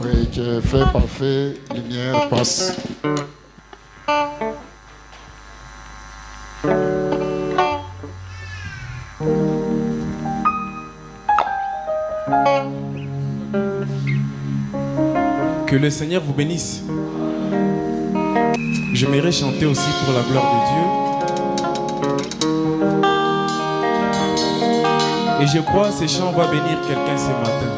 Oui, qui est fait parfait, lumière passe. Que le Seigneur vous bénisse. J'aimerais chanter aussi pour la gloire de Dieu. Et je crois que ces chants vont bénir quelqu'un ce matin.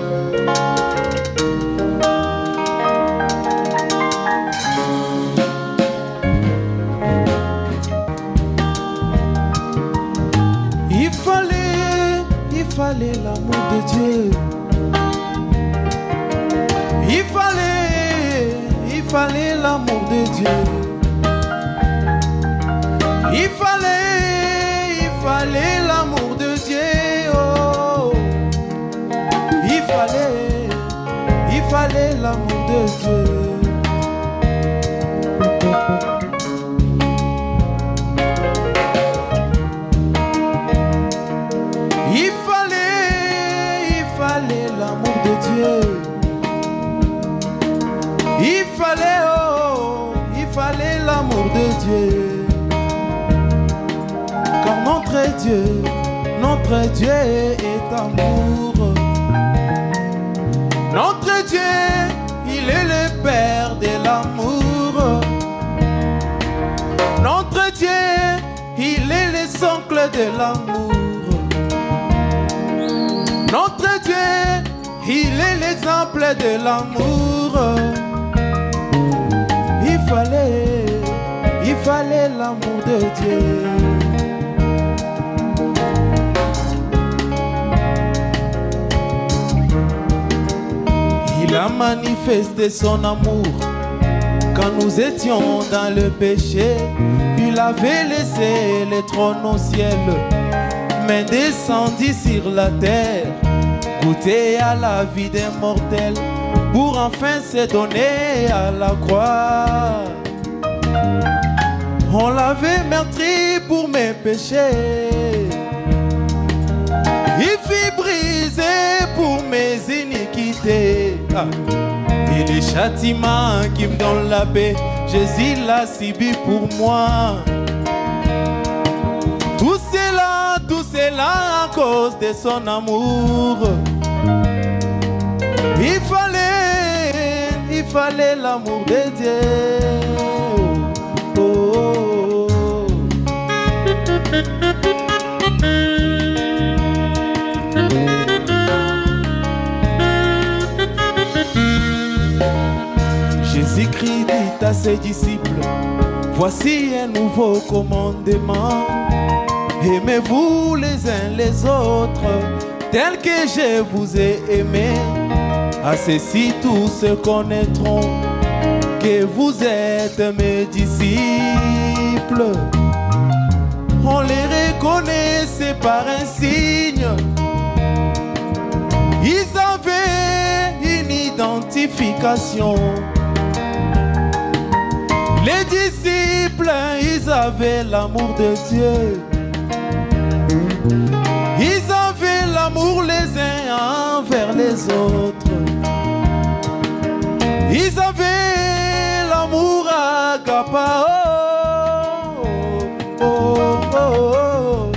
Il fallait l'amour de Dieu. Il fallait l'amour de Dieu. Il fallait l'amour de Dieu. Oh. Il fallait l'amour de Dieu. Il fallait l'amour de Dieu. Il fallait l'amour de Dieu. Car notre Dieu est amour. Notre Dieu, il est le Père de l'amour. Notre Dieu, il est le socle de l'amour. Notre Dieu, il est l'exemple de l'amour. Il fallait l'amour de Dieu. Il a manifesté son amour quand nous étions dans le péché. Il avait laissé le trône au ciel, mais descendit sur la terre, goûter à la vie des mortels, pour enfin se donner à la croix. On l'avait meurtri pour mes péchés. Il fut brisé pour mes iniquités. Et les châtiments qui me donnent la paix, Jésus l'a subi pour moi. Tout cela à cause de son amour. Il fallait l'amour de Dieu. Oh, oh, oh. Jésus-Christ dit à ses disciples: voici un nouveau commandement. Aimez-vous les uns les autres, tel que je vous ai aimé. À ceci tous se connaîtront que vous êtes mes disciples. On les reconnaissait par un signe. Ils avaient une identification. Les disciples, ils avaient l'amour de Dieu. Ils avaient l'amour les uns envers les autres. Ils avaient l'amour agapao. Oh, oh, oh, oh.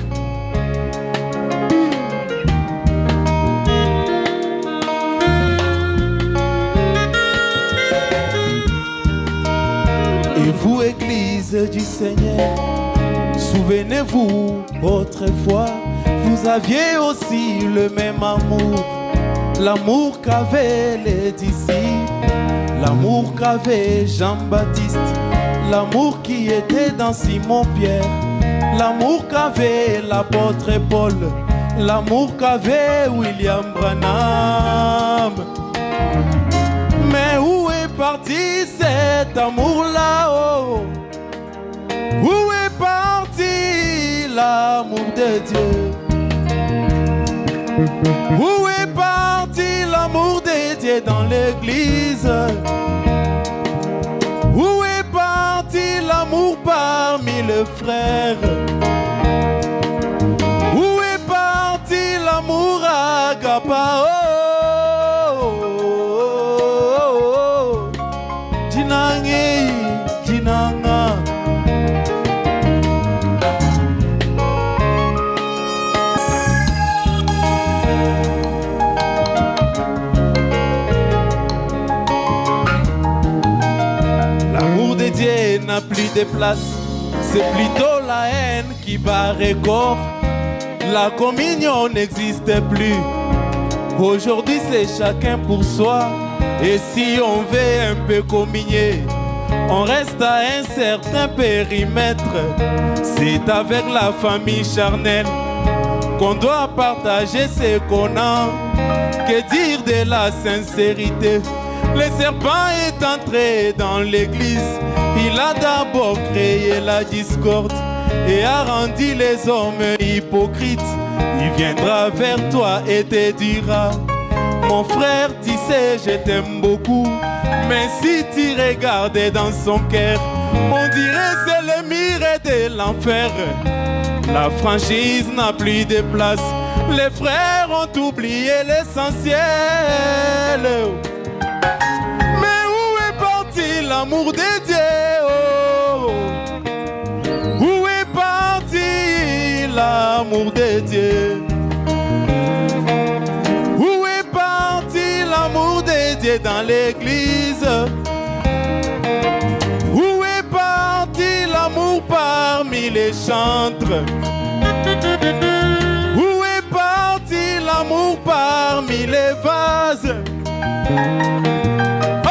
Et vous, Église du Seigneur, souvenez-vous, autrefois, vous aviez aussi le même amour. L'amour qu'avaient les disciples, l'amour qu'avait Jean-Baptiste, l'amour qui était dans Simon-Pierre, l'amour qu'avait l'apôtre Paul, l'amour qu'avait William Branham. Mais où est parti cet amour-là? Où est parti l'amour de Dieu? Où est parti l'amour de Dieu dans l'église? Où est parti l'amour parmi les frères? Où est parti l'amour agapao? n'a plus de place. C'est plutôt la haine qui bat record. La communion n'existe plus. Aujourd'hui c'est chacun pour soi. Et si on veut un peu communier, on reste à un certain périmètre. C'est avec la famille charnelle qu'on doit partager ce qu'on a. Que dire de la sincérité? Le serpent est entré dans l'église. Il a d'abord créé la discorde et a rendu les hommes hypocrites. Il viendra vers toi et te dira: mon frère, tu sais, je t'aime beaucoup. Mais si tu regardes dans son cœur, on dirait c'est le mur de l'enfer. La franchise n'a plus de place. Les frères ont oublié l'essentiel. Mais où est parti l'amour de Dieu? Oh. Où est parti l'amour de Dieu? Où est parti l'amour de Dieu dans l'église? Où est parti l'amour parmi les chantres? Où est parti l'amour parmi les vases?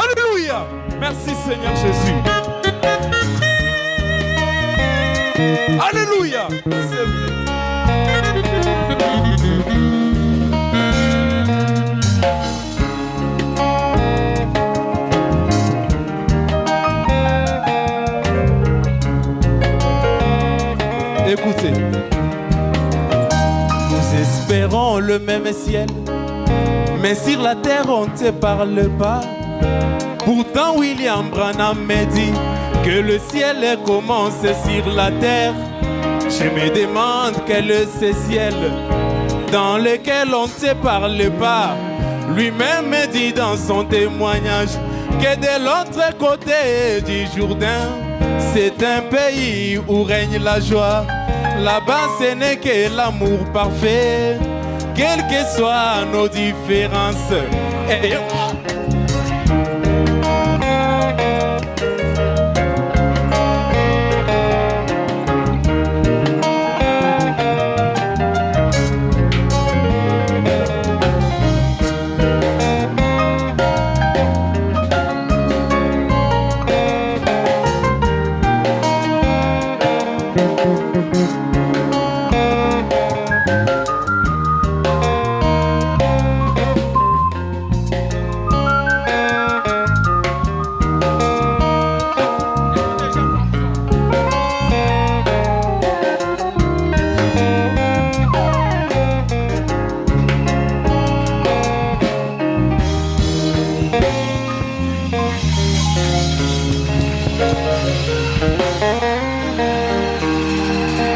Alléluia! Merci Seigneur Jésus. Alléluia! Écoutez, nous espérons le même ciel, mais sur la terre on ne te parle pas. Pourtant William Branham me dit que le ciel commence sur la terre. Je me demande quel est ce ciel dans lequel on ne te parle pas. Lui-même me dit dans son témoignage que de l'autre côté du Jourdain, c'est un pays où règne la joie. Là-bas ce n'est que l'amour parfait, quelles que soient nos différences.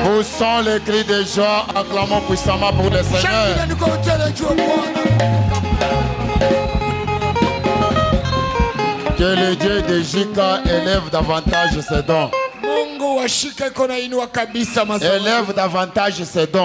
Poussons les cris de joie, acclamons puissamment pour le Seigneur. Que le Dieu de Jika élève davantage ses dons. Élève davantage ses dons.